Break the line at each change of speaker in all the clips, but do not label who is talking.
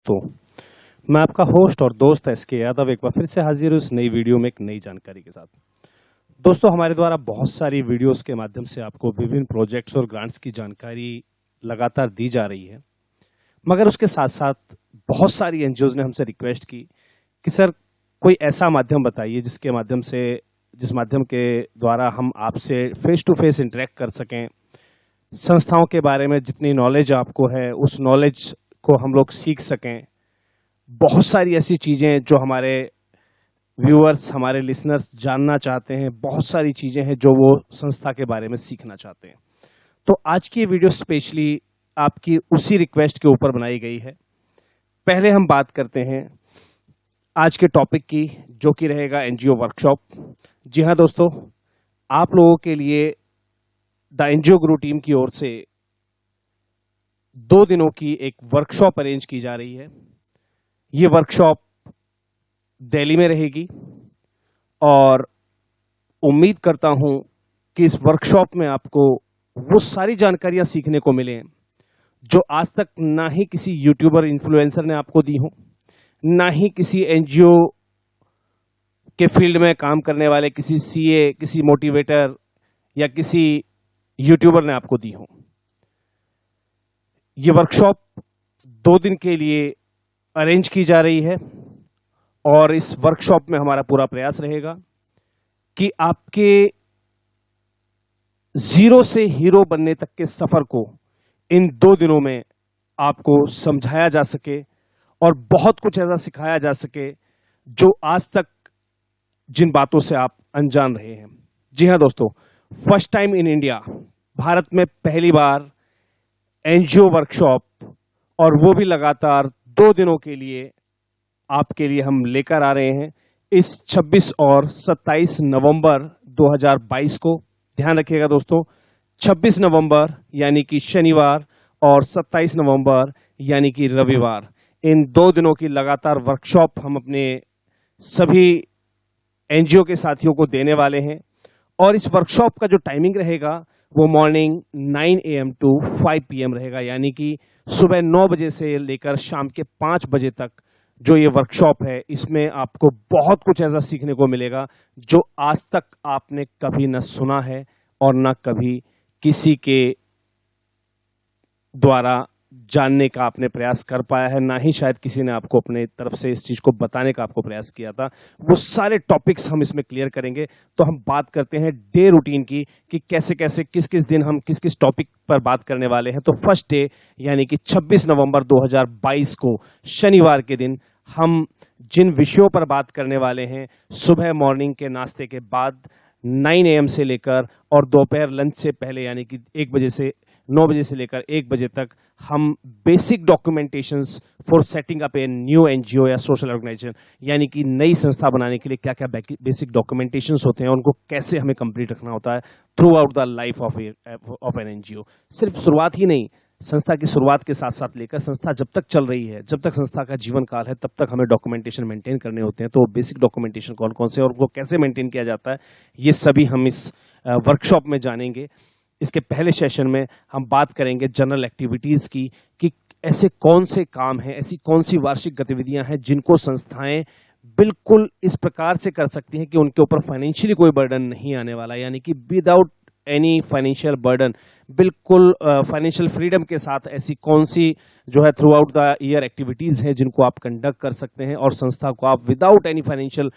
दोस्तों, मैं आपका होस्ट और दोस्त एस के यादव एक बार फिर से हाजिर हूँ इस नई वीडियो में एक नई जानकारी के साथ। दोस्तों, हमारे द्वारा बहुत सारी वीडियोस के माध्यम से आपको विभिन्न प्रोजेक्ट्स और ग्रांट्स की जानकारी लगातार दी जा रही है, मगर उसके साथ साथ बहुत सारी एनजीओज ने हमसे रिक्वेस्ट की कि सर कोई ऐसा माध्यम बताइए जिस माध्यम के द्वारा हम आपसे फेस टू फेस इंटरेक्ट कर सकें, संस्थाओं के बारे में जितनी नॉलेज आपको है उस नॉलेज को हम लोग सीख सकें। बहुत सारी ऐसी चीज़ें जो हमारे व्यूअर्स, हमारे लिसनर्स जानना चाहते हैं, बहुत सारी चीज़ें हैं जो वो संस्था के बारे में सीखना चाहते हैं। तो आज की ये वीडियो स्पेशली आपकी उसी रिक्वेस्ट के ऊपर बनाई गई है। पहले हम बात करते हैं आज के टॉपिक की, जो कि रहेगा एनजीओ वर्कशॉप। जी हाँ दोस्तों, आप लोगों के लिए द एनजीओ गुरु टीम की ओर से 2 दिनों की एक वर्कशॉप अरेंज की जा रही है। ये वर्कशॉप दिल्ली में रहेगी और उम्मीद करता हूं कि इस वर्कशॉप में आपको वो सारी जानकारियां सीखने को मिलें जो आज तक ना ही किसी यूट्यूबर इन्फ्लुएंसर ने आपको दी हो, ना ही किसी एनजीओ के फील्ड में काम करने वाले किसी सीए, किसी मोटिवेटर या किसी यूट्यूबर ने आपको दी हो। ये वर्कशॉप 2 दिन के लिए अरेंज की जा रही है और इस वर्कशॉप में हमारा पूरा प्रयास रहेगा कि आपके जीरो से हीरो बनने तक के सफर को इन 2 दिनों में आपको समझाया जा सके और बहुत कुछ ऐसा सिखाया जा सके जो आज तक जिन बातों से आप अनजान रहे हैं। जी हाँ दोस्तों, first time in India, Bharat में पहली बार एनजीओ वर्कशॉप, और वो भी लगातार 2 दिनों के लिए आपके लिए हम लेकर आ रहे हैं इस 26 और 27 नवंबर 2022 को। ध्यान रखिएगा दोस्तों, 26 नवंबर यानी कि शनिवार और 27 नवंबर यानी कि रविवार, इन 2 दिनों की लगातार वर्कशॉप हम अपने सभी एनजीओ के साथियों को देने वाले हैं। और इस वर्कशॉप का जो टाइमिंग रहेगा वो मॉर्निंग 9 AM टू 5 PM रहेगा, यानी कि सुबह 9 बजे से लेकर शाम के 5 बजे तक जो ये वर्कशॉप है, इसमें आपको बहुत कुछ ऐसा सीखने को मिलेगा जो आज तक आपने कभी न सुना है और न कभी किसी के द्वारा जानने का आपने प्रयास कर पाया है, ना ही शायद किसी ने आपको अपने तरफ से इस चीज को बताने का आपको प्रयास किया था। वो सारे टॉपिक्स हम इसमें क्लियर करेंगे। तो हम बात करते हैं डे रूटीन की कि कैसे कैसे किस किस दिन हम किस किस टॉपिक पर बात करने वाले हैं। तो फर्स्ट डे यानी कि 26 नवंबर 2022 को शनिवार के दिन हम जिन विषयों पर बात करने वाले हैं, सुबह मॉर्निंग के नाश्ते के बाद 9 AM से लेकर और दोपहर लंच से पहले यानी कि 9 बजे से लेकर 1 बजे तक हम basic documentations for setting up a new NGO या सोशल ऑर्गेनाइजेशन, यानी कि नई संस्था बनाने के लिए क्या क्या बेसिक डॉक्यूमेंटेशंस होते हैं, उनको कैसे हमें कंप्लीट रखना होता है through out the life of an NGO. सिर्फ शुरुआत ही नहीं, संस्था की शुरुआत के साथ साथ लेकर संस्था जब तक चल रही है, जब तक संस्था का जीवन काल है, तब तक हमें डॉक्यूमेंटेशन मेंटेन करने होते हैं। तो बेसिक डॉक्यूमेंटेशन कौन कौन से और उनको कैसे मेंटेन किया जाता है, ये सभी हम इस वर्कशॉप में जानेंगे। इसके पहले सेशन में हम बात करेंगे जनरल एक्टिविटीज़ की कि ऐसे कौन से काम हैं, ऐसी कौन सी वार्षिक गतिविधियां हैं जिनको संस्थाएं बिल्कुल इस प्रकार से कर सकती हैं कि उनके ऊपर फाइनेंशियली कोई बर्डन नहीं आने वाला, यानी कि विदाउट एनी फाइनेंशियल बर्डन, बिल्कुल फाइनेंशियल फ्रीडम के साथ ऐसी कौन सी जो है through out the year activities हैं जिनको आप कंडक्ट कर सकते हैं और संस्था को आप विदाउट एनी फाइनेंशियल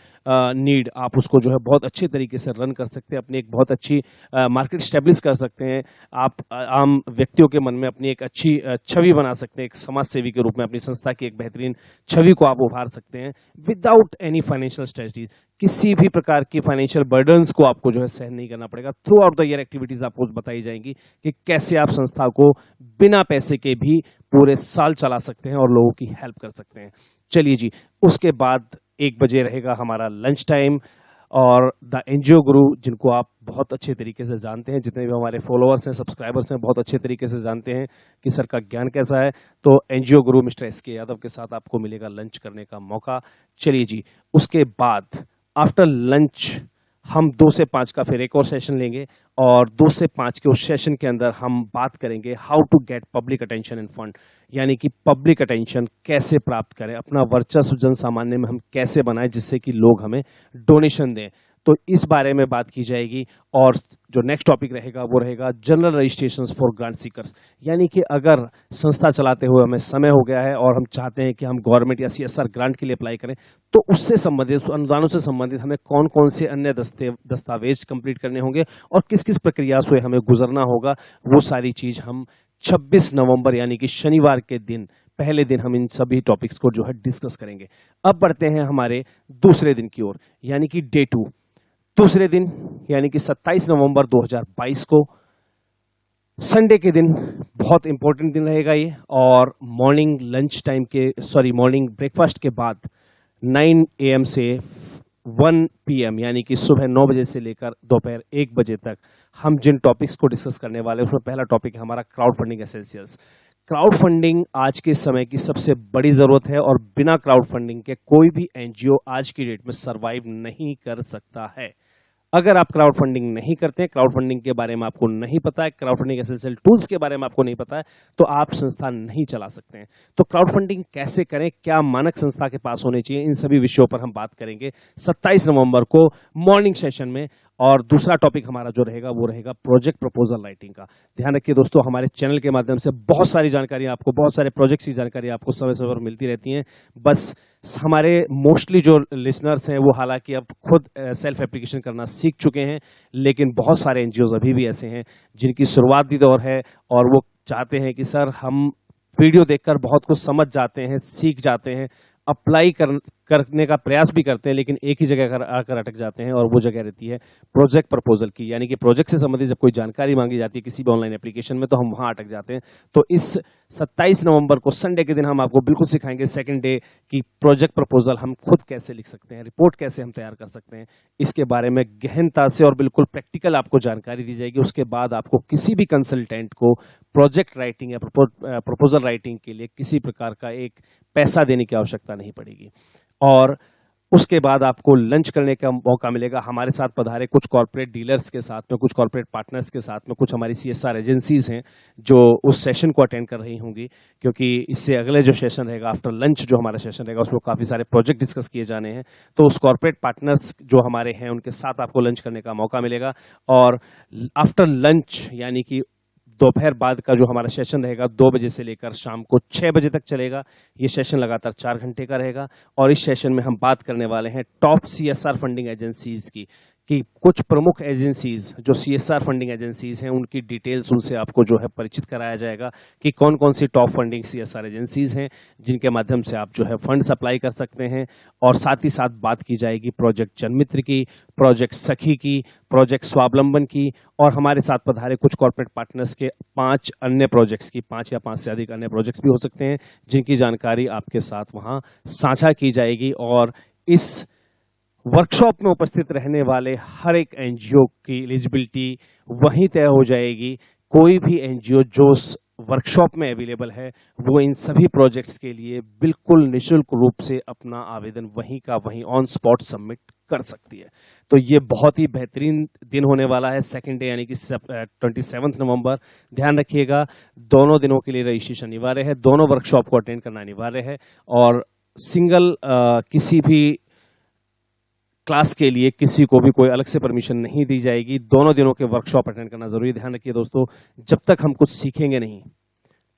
नीड आप उसको जो है बहुत अच्छे तरीके से रन कर सकते हैं, अपनी एक बहुत अच्छी मार्केट स्टेब्लिश कर सकते हैं। आप आम व्यक्तियों के मन में अपनी एक अच्छी छवि बना सकते हैं, एक समाज सेवी के रूप में अपनी संस्था की एक बेहतरीन छवि को आप उभार सकते हैं विदाउट एनी फाइनेंशियल स्ट्रेटजीज। किसी भी प्रकार की फाइनेंशियल बर्डन्स को आपको जो है सहन नहीं करना पड़ेगा। Through out the year activities आपको बताई जाएंगी कि कैसे आप संस्था को बिना पैसे के भी पूरे साल चला सकते हैं और लोगों की हेल्प कर सकते हैं। चलिए जी, उसके बाद 1 बजे रहेगा हमारा लंच टाइम और द एनजीओ गुरु, जिनको आप बहुत अच्छे तरीके से जानते हैं, जितने भी हमारे फॉलोअर्स हैं, सब्सक्राइबर्स हैं, बहुत अच्छे तरीके से जानते हैं कि सर का ज्ञान कैसा है। तो एनजीओ गुरु मिस्टर एस के यादव के साथ आपको मिलेगा लंच करने का मौका। चलिए जी, उसके बाद आफ्टर लंच हम 2 से 5 का फिर एक और सेशन लेंगे और 2 से 5 के उस सेशन के अंदर हम बात करेंगे how to get public attention in fund, यानी कि पब्लिक अटेंशन कैसे प्राप्त करें, अपना वर्चस्व जन सामान्य में हम कैसे बनाएं जिससे कि लोग हमें डोनेशन दें। तो इस बारे में बात की जाएगी। और जो नेक्स्ट टॉपिक रहेगा वो रहेगा general registrations for grant seekers, यानी कि अगर संस्था चलाते हुए हमें समय हो गया है और हम चाहते हैं कि हम गवर्नमेंट या CSR ग्रांट के लिए अप्लाई करें, तो उससे संबंधित, अनुदानों से संबंधित हमें कौन कौन से अन्य दस्तावेज कंप्लीट करने होंगे और किस किस प्रक्रिया से हमें गुजरना होगा, वो सारी चीज हम 26 नवंबर यानी कि शनिवार के दिन, पहले दिन हम इन सभी टॉपिक्स को जो है डिस्कस करेंगे। अब बढ़ते हैं हमारे दूसरे दिन की ओर, यानी कि डे 2। दूसरे दिन यानी कि 27 नवंबर 2022 को संडे के दिन बहुत इंपॉर्टेंट दिन रहेगा ये, और मॉर्निंग लंच टाइम के मॉर्निंग ब्रेकफास्ट के बाद 9 AM से 1 PM यानी कि सुबह 9 बजे से लेकर दोपहर 1 बजे तक हम जिन टॉपिक्स को डिस्कस करने वाले हैं उसमें पहला टॉपिक है हमारा crowd funding essentials. Crowd funding आज के समय की सबसे बड़ी जरूरत है और बिना क्राउड फंडिंग के कोई भी NGO आज की डेट में सरवाइव नहीं कर सकता है। अगर आप क्राउड फंडिंग नहीं करते हैं, क्राउड फंडिंग के बारे में आपको नहीं पता है, क्राउड फंडिंग एसेंशियल टूल्स के बारे में आपको नहीं पता है, तो आप संस्था नहीं चला सकते हैं। तो क्राउड फंडिंग कैसे करें, क्या मानक संस्था के पास होने चाहिए, इन सभी विषयों पर हम बात करेंगे 27 नवंबर को मॉर्निंग सेशन में। और दूसरा टॉपिक हमारा जो रहेगा वो रहेगा प्रोजेक्ट प्रपोजल राइटिंग का। ध्यान रखिए दोस्तों, हमारे चैनल के माध्यम से बहुत सारी जानकारी आपको, बहुत सारे प्रोजेक्ट्स की जानकारी आपको समय समय पर मिलती रहती है। बस हमारे मोस्टली जो लिसनर्स हैं वो हालांकि अब खुद सेल्फ एप्लीकेशन करना सीख चुके हैं, लेकिन बहुत सारे NGOs अभी भी ऐसे हैं जिनकी शुरुआती दौर है और वो चाहते हैं कि सर हम वीडियो देखकर बहुत कुछ समझ जाते हैं, सीख जाते हैं, अप्लाई करने का प्रयास भी करते हैं, लेकिन एक ही जगह आकर अटक जाते हैं और वो जगह रहती है प्रोजेक्ट प्रपोजल की, यानी कि प्रोजेक्ट से संबंधित जब कोई जानकारी मांगी जाती है किसी भी ऑनलाइन एप्लीकेशन में तो हम वहां अटक जाते हैं। तो इस 27 नवंबर को संडे के दिन हम आपको बिल्कुल सिखाएंगे सेकंड डे की प्रोजेक्ट प्रपोजल हम खुद कैसे लिख सकते हैं, रिपोर्ट कैसे हम तैयार कर सकते हैं, इसके बारे में गहनता से और बिल्कुल प्रैक्टिकल आपको जानकारी दी जाएगी। उसके बाद आपको किसी भी कंसल्टेंट को प्रोजेक्ट राइटिंग या प्रपोजल राइटिंग के लिए किसी प्रकार का एक पैसा देने की आवश्यकता नहीं पड़ेगी। और उसके बाद आपको लंच करने का मौका मिलेगा हमारे साथ पधारे कुछ कॉर्पोरेट डीलर्स के साथ में, कुछ कॉर्पोरेट पार्टनर्स के साथ में, कुछ हमारी CSR एजेंसीज हैं जो उस सेशन को अटेंड कर रही होंगी, क्योंकि इससे अगले जो सेशन रहेगा आफ्टर लंच जो हमारा सेशन रहेगा उसमें काफ़ी सारे प्रोजेक्ट डिस्कस किए जाने हैं। तो उस कॉर्पोरेट पार्टनर्स जो हमारे हैं उनके साथ आपको लंच करने का मौका मिलेगा। और आफ्टर लंच यानी कि दोपहर बाद का जो हमारा सेशन रहेगा 2 बजे से लेकर शाम को 6 बजे तक चलेगा। ये सेशन लगातार 4 घंटे का रहेगा और इस सेशन में हम बात करने वाले हैं टॉप CSR फंडिंग एजेंसीज की, कि कुछ प्रमुख एजेंसीज जो CSR फंडिंग एजेंसीज हैं उनकी डिटेल्स, उनसे आपको जो है परिचित कराया जाएगा कि कौन कौन सी टॉप फंडिंग CSR एजेंसीज हैं जिनके माध्यम से आप जो है फंड्स अप्लाई कर सकते हैं। और साथ ही साथ बात की जाएगी प्रोजेक्ट जनमित्र की, प्रोजेक्ट सखी की, प्रोजेक्ट स्वावलंबन की, और हमारे साथ पधारे कुछ कॉर्पोरेट पार्टनर्स के 5 अन्य प्रोजेक्ट्स की, 5 या 5 से अधिक अन्य प्रोजेक्ट्स भी हो सकते हैं जिनकी जानकारी आपके साथ वहां साझा की जाएगी। और इस वर्कशॉप में उपस्थित रहने वाले हर एक NGO की एलिजिबिलिटी वहीं तय हो जाएगी। कोई भी NGO जो उस वर्कशॉप में अवेलेबल है वो इन सभी प्रोजेक्ट्स के लिए बिल्कुल निःशुल्क रूप से अपना आवेदन वहीं का वहीं ऑन स्पॉट सबमिट कर सकती है। तो ये बहुत ही बेहतरीन दिन होने वाला है सेकंड डे यानी कि 27 नवंबर। ध्यान रखिएगा, दोनों दिनों के लिए रजिस्ट्रेशन अनिवार्य है, दोनों वर्कशॉप को अटेंड करना अनिवार्य है और सिंगल किसी भी क्लास के लिए किसी को भी कोई अलग से परमिशन नहीं दी जाएगी। दोनों दिनों के वर्कशॉप अटेंड करना जरूरी है। ध्यान रखिए दोस्तों, जब तक हम कुछ सीखेंगे नहीं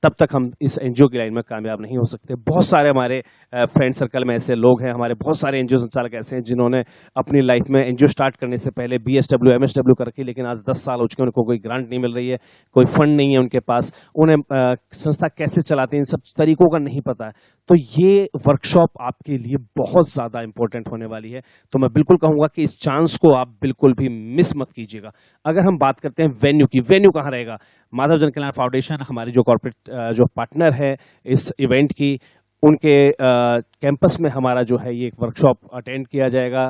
तब तक हम इस NGO की लाइन में कामयाब नहीं हो सकते। बहुत सारे हमारे फ्रेंड सर्कल में ऐसे लोग हैं, हमारे बहुत सारे NGO संचालक ऐसे हैं जिन्होंने अपनी लाइफ में NGO स्टार्ट करने से पहले BSW MSW कर रखी, लेकिन आज 10 साल हो चुके हैं, उनको कोई ग्रांट नहीं मिल रही है, कोई फंड नहीं है उनके पास, उन्हें संस्था कैसे चलाते हैं इन सब तरीकों का नहीं पता है। तो ये वर्कशॉप आपके लिए बहुत ज़्यादा इंपॉर्टेंट होने वाली है। तो मैं बिल्कुल कहूँगा कि इस चांस को आप बिल्कुल भी मिस मत कीजिएगा। अगर हम बात करते हैं वेन्यू की, वेन्यू कहाँ रहेगा? माधव जन कल्याण फाउंडेशन हमारी जो कॉर्पोरेट जो पार्टनर है इस इवेंट की, उनके कैंपस में हमारा जो है ये एक वर्कशॉप अटेंड किया जाएगा,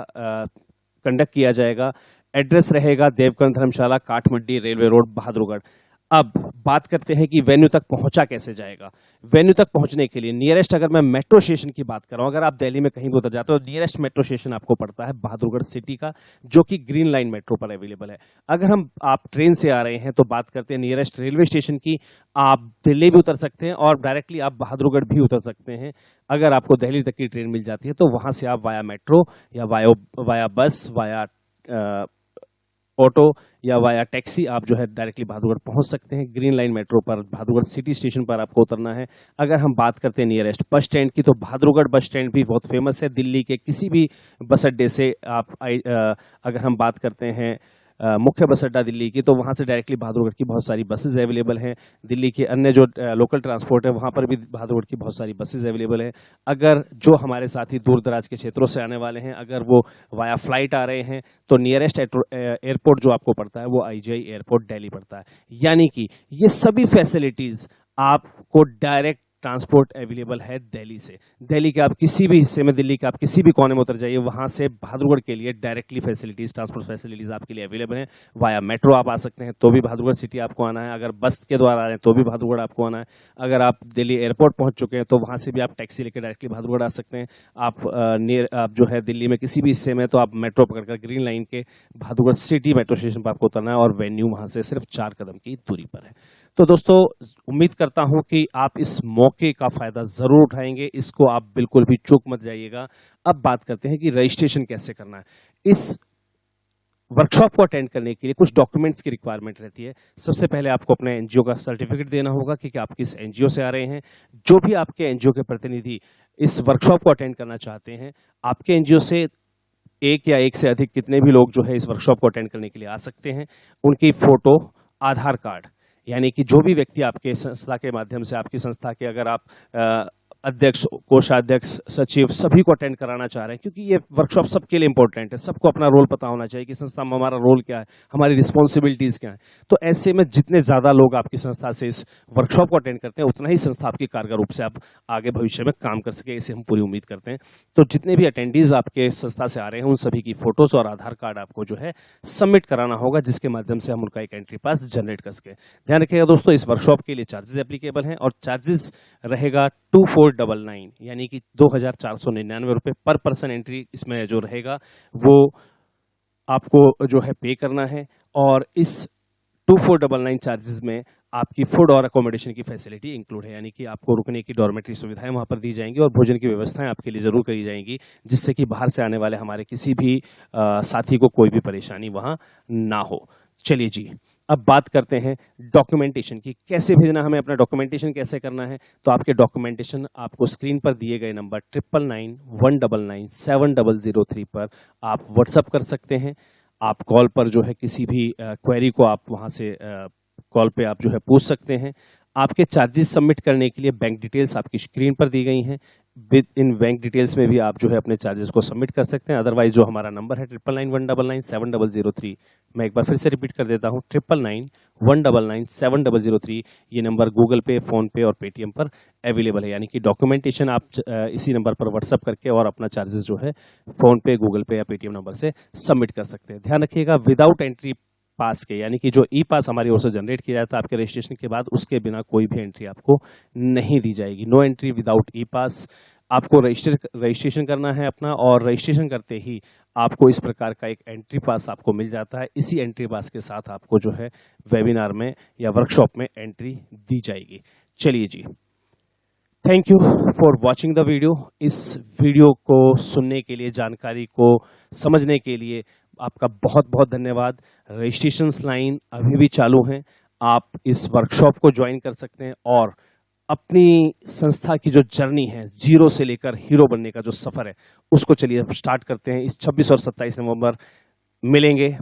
कंडक्ट किया जाएगा। एड्रेस रहेगा देवकर्ण धर्मशाला, काठमंडी रेलवे रोड, बहादुरगढ़। अब बात करते हैं कि वेन्यू तक पहुंचा कैसे जाएगा। वेन्यू तक पहुंचने के लिए नियरेस्ट, अगर मैं मेट्रो स्टेशन की बात कर रहा हूं, अगर आप दिल्ली में कहीं भी उतर जाते हो, नियरेस्ट मेट्रो स्टेशन आपको पड़ता है बहादुरगढ़ सिटी का, जो कि ग्रीन लाइन मेट्रो पर अवेलेबल है। अगर आप ट्रेन से आ रहे हैं तो बात करते हैं नियरेस्ट रेलवे स्टेशन की, आप दिल्ली भी उतर सकते हैं और डायरेक्टली आप बहादुरगढ़ भी उतर सकते हैं। अगर आपको दिल्ली तक की ट्रेन मिल जाती है तो वहां से आप वाया मेट्रो या वाया बस, वाया ऑटो या वाया टैक्सी आप जो है डायरेक्टली बहादुरगढ़ पहुंच सकते हैं। ग्रीन लाइन मेट्रो पर बहादुरगढ़ सिटी स्टेशन पर आपको उतरना है। अगर हम बात करते हैं नियरेस्ट बस स्टैंड की, तो बहादुरगढ़ बस स्टैंड भी बहुत फेमस है। दिल्ली के किसी भी बस अड्डे से अगर हम बात करते हैं मुख्य बस अड्डा दिल्ली की, तो वहां से डायरेक्टली बहादुरगढ़ की बहुत सारी बसेज अवेलेबल हैं। दिल्ली के अन्य जो लोकल ट्रांसपोर्ट है वहां पर भी बहादुरगढ़ की बहुत सारी बसेज अवेलेबल है। अगर जो हमारे साथी दूर दराज के क्षेत्रों से आने वाले हैं, अगर वो वाया फ्लाइट आ रहे हैं, तो नियरेस्ट एयरपोर्ट जो आपको पड़ता है वो IGI एयरपोर्ट दिल्ली पड़ता है। यानी कि ये सभी फैसिलिटीज आपको डायरेक्ट ट्रांसपोर्ट अवेलेबल है दिल्ली से। दिल्ली के आप किसी भी हिस्से में, दिल्ली के आप किसी भी कोने में उतर जाइए, वहां से बहादुरगढ़ के लिए डायरेक्टली फैसिलिटीज, ट्रांसपोर्ट फैसिलिटीज आपके लिए अवेलेबल हैं। वाया मेट्रो आप आ सकते हैं तो भी बहादुरगढ़ सिटी आपको आना है, अगर बस के द्वारा आ रहे हैं तो भी बहादुरगढ़ आपको आना है। अगर आप दिल्ली एयरपोर्ट पहुंच चुके हैं तो वहां से भी आप टैक्सी लेकर डायरेक्टली बहादुरगढ़ आ सकते हैं। आप जो है दिल्ली में किसी भी हिस्से में, तो आप मेट्रो पकड़कर ग्रीन लाइन के बहादुरगढ़ सिटी मेट्रो स्टेशन पर आपको उतरना है और वेन्यू वहां से सिर्फ 4 कदम की दूरी पर है। तो दोस्तों, उम्मीद करता हूं कि आप इस मौके का फायदा जरूर उठाएंगे, इसको आप बिल्कुल भी चूक मत जाइएगा। अब बात करते हैं कि रजिस्ट्रेशन कैसे करना है। इस वर्कशॉप को अटेंड करने के लिए कुछ डॉक्यूमेंट्स की रिक्वायरमेंट रहती है। सबसे पहले आपको अपने एनजीओ का सर्टिफिकेट देना होगा कि आप किस एनजीओ से आ रहे हैं। जो भी आपके एनजीओ के प्रतिनिधि इस वर्कशॉप को अटेंड करना चाहते हैं, आपके एनजीओ से एक या एक से अधिक कितने भी लोग जो है इस वर्कशॉप को अटेंड करने के लिए आ सकते हैं, उनकी फोटो, आधार कार्ड, यानी कि जो भी व्यक्ति आपके संस्था के माध्यम से, आपकी संस्था के अगर आप अध्यक्ष, कोषाध्यक्ष, सचिव सभी को अटेंड कराना चाह रहे हैं, क्योंकि ये वर्कशॉप सबके लिए इंपॉर्टेंट है। सबको अपना रोल पता होना चाहिए कि संस्था में हमारा रोल क्या है, हमारी रिस्पॉन्सिबिलिटीज क्या है। तो ऐसे में जितने ज्यादा लोग आपकी संस्था से इस वर्कशॉप को अटेंड करते हैं, उतना ही संस्था आपकी कारगर रूप से आप आगे भविष्य में काम कर सके, इसे हम पूरी उम्मीद करते हैं। तो जितने भी अटेंडीज आपके संस्था से आ रहे हैं, उन सभी की फोटोज और आधार कार्ड आपको जो है सबमिट कराना होगा, जिसके माध्यम से हम उनका एक एंट्री पास जनरेट कर सके। ध्यान रखिएगा दोस्तों, इस वर्कशॉप के लिए चार्जेस एप्लीकेबल हैं और चार्जेस रहेगा 2499, यानी कि 2499 रुपये पर पर्सन एंट्री इसमें जो रहेगा वो आपको जो है पे करना है। और इस 2499 चार्जेस में आपकी फूड और अकोमोडेशन की फैसिलिटी इंक्लूड है, यानी कि आपको रुकने की डॉर्मेटरी सुविधाएं वहां पर दी जाएंगी और भोजन की व्यवस्थाएं आपके लिए जरूर करी जाएंगी, जिससे कि बाहर से आने वाले हमारे किसी भी साथी को कोई भी परेशानी वहां ना हो। चलिए जी, अब बात करते हैं डॉक्यूमेंटेशन की। कैसे भेजना हमें अपना डॉक्यूमेंटेशन, कैसे करना है। तो आपके डॉक्यूमेंटेशन आपको स्क्रीन पर दिए गए नंबर 9991997003 पर आप व्हाट्सअप कर सकते हैं। आप कॉल पर जो है किसी भी क्वेरी को आप वहां से कॉल पे आप जो है पूछ सकते हैं। आपके चार्जेस सबमिट करने के लिए बैंक डिटेल्स आपकी स्क्रीन पर दी गई हैं। विद इन बैंक डिटेल्स में भी आप जो है अपने चार्जेस को सबमिट कर सकते हैं। अदरवाइज जो हमारा नंबर है 9991997003, मैं एक बार फिर से रिपीट कर देता हूँ, 9991997003, ये नंबर गूगल पे, फोन पे और पेटीएम पर अवेलेबल है। यानी कि डॉक्यूमेंटेशन आप इसी नंबर पर व्हाट्सअप करके और अपना चार्जेस जो है फोन पे, गूगल पे या पेटीएम नंबर से सबमिट कर सकते हैं। ध्यान रखिएगा, विदाउट एंट्री पास के, यानी कि जो ई पास हमारी ओर से जनरेट किया जाता है आपके रजिस्ट्रेशन के बाद, उसके बिना कोई भी एंट्री आपको नहीं दी जाएगी। नो एंट्री विदाउट ई पास। आपको रजिस्ट्रेशन करना है अपना, और रजिस्ट्रेशन करते ही आपको इस प्रकार का एक एंट्री पास आपको मिल जाता है। इसी एंट्री पास के साथ आपको जो है वेबिनार में या वर्कशॉप में एंट्री दी जाएगी। चलिए जी, thank you for watching the video. इस वीडियो को सुनने के लिए, जानकारी को समझने के लिए आपका बहुत बहुत धन्यवाद। रजिस्ट्रेशन लाइन अभी भी चालू हैं। आप इस वर्कशॉप को ज्वाइन कर सकते हैं और अपनी संस्था की जो जर्नी है, जीरो से लेकर हीरो बनने का जो सफर है, उसको चलिए स्टार्ट करते हैं। इस 26 और 27 नवंबर मिलेंगे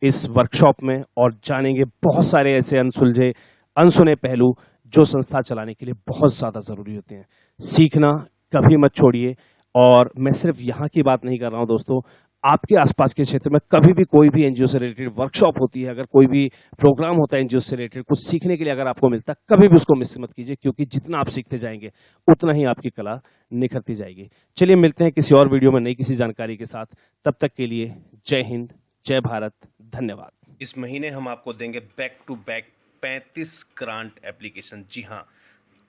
इस वर्कशॉप में और जानेंगे बहुत सारे ऐसे अनसुने पहलू जो संस्था चलाने के लिए बहुत ज्यादा जरूरी होते हैं। सीखना कभी मत छोड़िए। और मैं सिर्फ यहाँ की बात नहीं कर रहा हूँ दोस्तों, आपके आसपास के क्षेत्र में कभी भी कोई भी एनजीओ से रिलेटेड वर्कशॉप होती है, अगर कोई भी प्रोग्राम होता है एनजीओ से रिलेटेड, कुछ सीखने के लिए अगर आपको मिलता है, कभी भी उसको मिस मत कीजिए, क्योंकि जितना आप सीखते जाएंगे उतना ही आपकी कला निखरती जाएगी। चलिए मिलते हैं किसी और वीडियो में नई किसी जानकारी के साथ। तब तक के लिए जय हिंद, जय भारत, धन्यवाद। इस महीने हम आपको देंगे back to back 35 grant application, जी हाँ,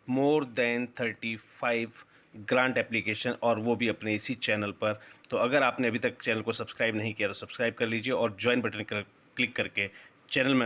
मोर देन 35 ग्रांट एप्लीकेशन, और वो भी अपने इसी चैनल पर। तो अगर आपने अभी तक चैनल को सब्सक्राइब नहीं किया तो सब्सक्राइब कर लीजिए और ज्वाइन बटन क्लिक करके चैनल में